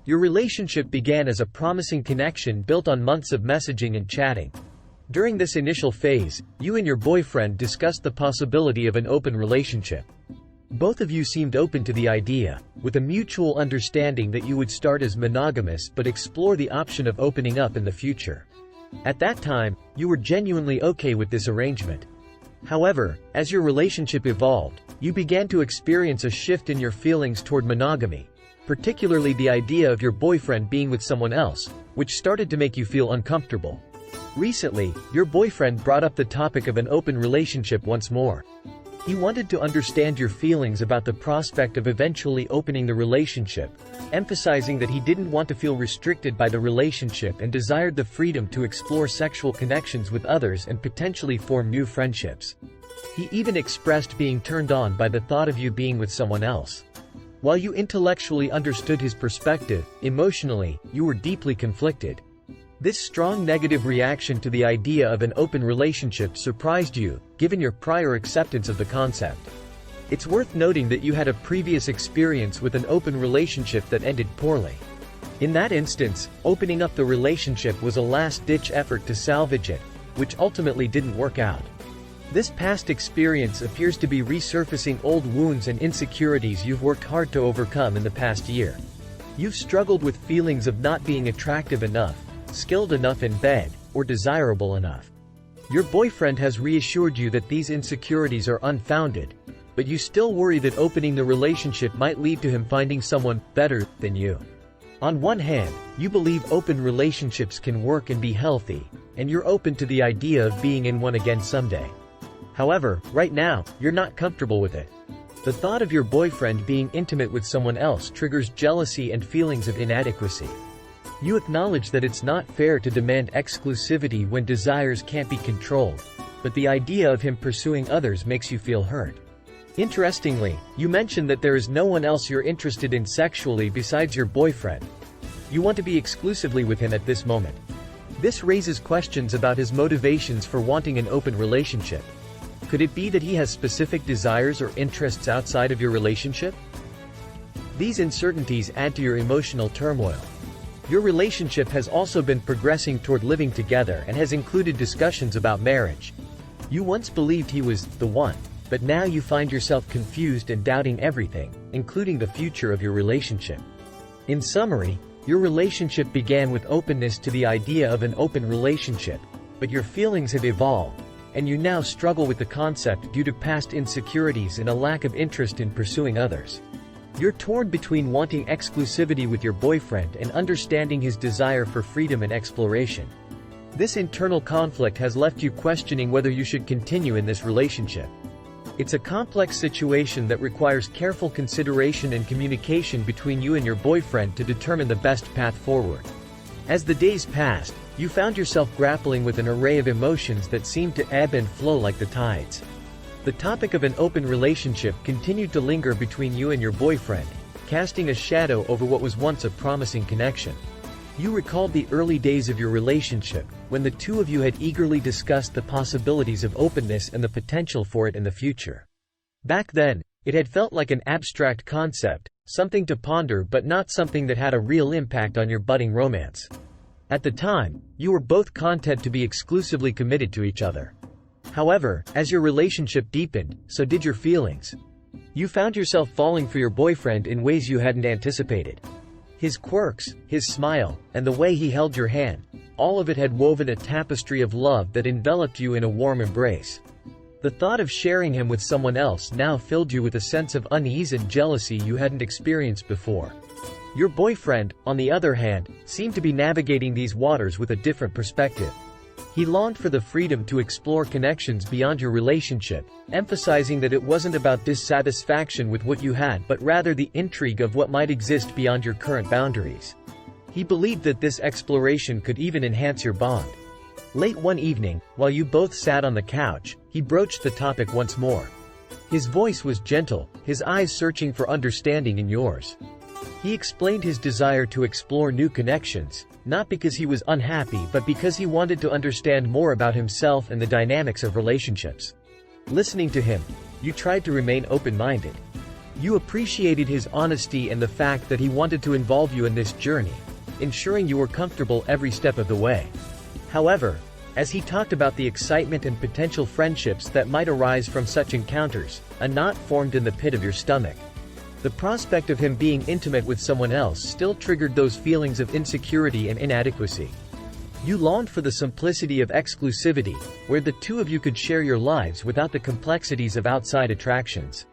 Your relationship began as a promising connection built on months of messaging and chatting. During this initial phase, you and your boyfriend discussed the possibility of an open relationship. Both of you seemed open to the idea, with a mutual understanding that you would start as monogamous but explore the option of opening up in the future. At that time, you were genuinely okay with this arrangement. However, as your relationship evolved, you began to experience a shift in your feelings toward monogamy, particularly the idea of your boyfriend being with someone else, which started to make you feel uncomfortable. Recently, your boyfriend brought up the topic of an open relationship once more. He wanted to understand your feelings about the prospect of eventually opening the relationship, emphasizing that he didn't want to feel restricted by the relationship and desired the freedom to explore sexual connections with others and potentially form new friendships. He even expressed being turned on by the thought of you being with someone else. While you intellectually understood his perspective, emotionally, you were deeply conflicted. This strong negative reaction to the idea of an open relationship surprised you, given your prior acceptance of the concept. It's worth noting that you had a previous experience with an open relationship that ended poorly. In that instance, opening up the relationship was a last-ditch effort to salvage it, which ultimately didn't work out. This past experience appears to be resurfacing old wounds and insecurities you've worked hard to overcome in the past year. You've struggled with feelings of not being attractive enough, skilled enough in bed, or desirable enough. Your boyfriend has reassured you that these insecurities are unfounded, but you still worry that opening the relationship might lead to him finding someone better than you. On one hand, you believe open relationships can work and be healthy, and you're open to the idea of being in one again someday. However, right now, you're not comfortable with it. The thought of your boyfriend being intimate with someone else triggers jealousy and feelings of inadequacy. You acknowledge that it's not fair to demand exclusivity when desires can't be controlled, but the idea of him pursuing others makes you feel hurt. Interestingly, you mention that there is no one else you're interested in sexually besides your boyfriend. You want to be exclusively with him at this moment. This raises questions about his motivations for wanting an open relationship. Could it be that he has specific desires or interests outside of your relationship? These uncertainties add to your emotional turmoil. Your relationship has also been progressing toward living together and has included discussions about marriage. You once believed he was the one, but now you find yourself confused and doubting everything, including the future of your relationship. In summary, your relationship began with openness to the idea of an open relationship, but your feelings have evolved, and you now struggle with the concept due to past insecurities and a lack of interest in pursuing others. You're torn between wanting exclusivity with your boyfriend and understanding his desire for freedom and exploration. This internal conflict has left you questioning whether you should continue in this relationship. It's a complex situation that requires careful consideration and communication between you and your boyfriend to determine the best path forward. As the days passed, you found yourself grappling with an array of emotions that seemed to ebb and flow like the tides. The topic of an open relationship continued to linger between you and your boyfriend, casting a shadow over what was once a promising connection. You recalled the early days of your relationship, when the two of you had eagerly discussed the possibilities of openness and the potential for it in the future. Back then, it had felt like an abstract concept, something to ponder but not something that had a real impact on your budding romance. At the time, you were both content to be exclusively committed to each other. However, as your relationship deepened, so did your feelings. You found yourself falling for your boyfriend in ways you hadn't anticipated. His quirks, his smile, and the way he held your hand, all of it had woven a tapestry of love that enveloped you in a warm embrace. The thought of sharing him with someone else now filled you with a sense of unease and jealousy you hadn't experienced before. Your boyfriend, on the other hand, seemed to be navigating these waters with a different perspective. He longed for the freedom to explore connections beyond your relationship, emphasizing that it wasn't about dissatisfaction with what you had but rather the intrigue of what might exist beyond your current boundaries. He believed that this exploration could even enhance your bond. Late one evening, while you both sat on the couch, he broached the topic once more. His voice was gentle, his eyes searching for understanding in yours. He explained his desire to explore new connections, not because he was unhappy but because he wanted to understand more about himself and the dynamics of relationships. Listening to him, you tried to remain open-minded. You appreciated his honesty and the fact that he wanted to involve you in this journey, ensuring you were comfortable every step of the way. However, as he talked about the excitement and potential friendships that might arise from such encounters, a knot formed in the pit of your stomach. The prospect of him being intimate with someone else still triggered those feelings of insecurity and inadequacy. You longed for the simplicity of exclusivity, where the two of you could share your lives without the complexities of outside attractions.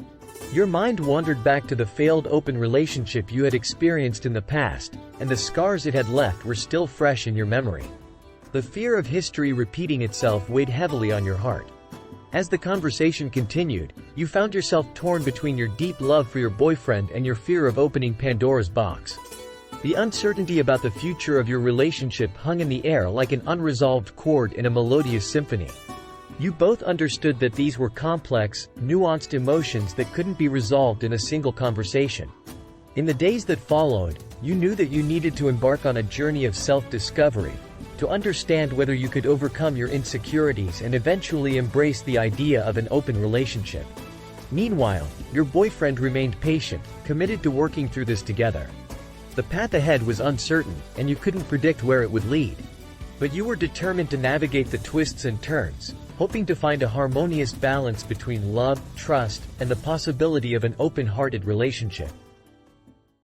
Your mind wandered back to the failed open relationship you had experienced in the past, and the scars it had left were still fresh in your memory. The fear of history repeating itself weighed heavily on your heart. As the conversation continued, you found yourself torn between your deep love for your boyfriend and your fear of opening Pandora's box. The uncertainty about the future of your relationship hung in the air like an unresolved chord in a melodious symphony. You both understood that these were complex, nuanced emotions that couldn't be resolved in a single conversation. In the days that followed, you knew that you needed to embark on a journey of self-discovery, to understand whether you could overcome your insecurities and eventually embrace the idea of an open relationship. Meanwhile, your boyfriend remained patient, committed to working through this together. The path ahead was uncertain, and you couldn't predict where it would lead. But you were determined to navigate the twists and turns, hoping to find a harmonious balance between love, trust, and the possibility of an open-hearted relationship.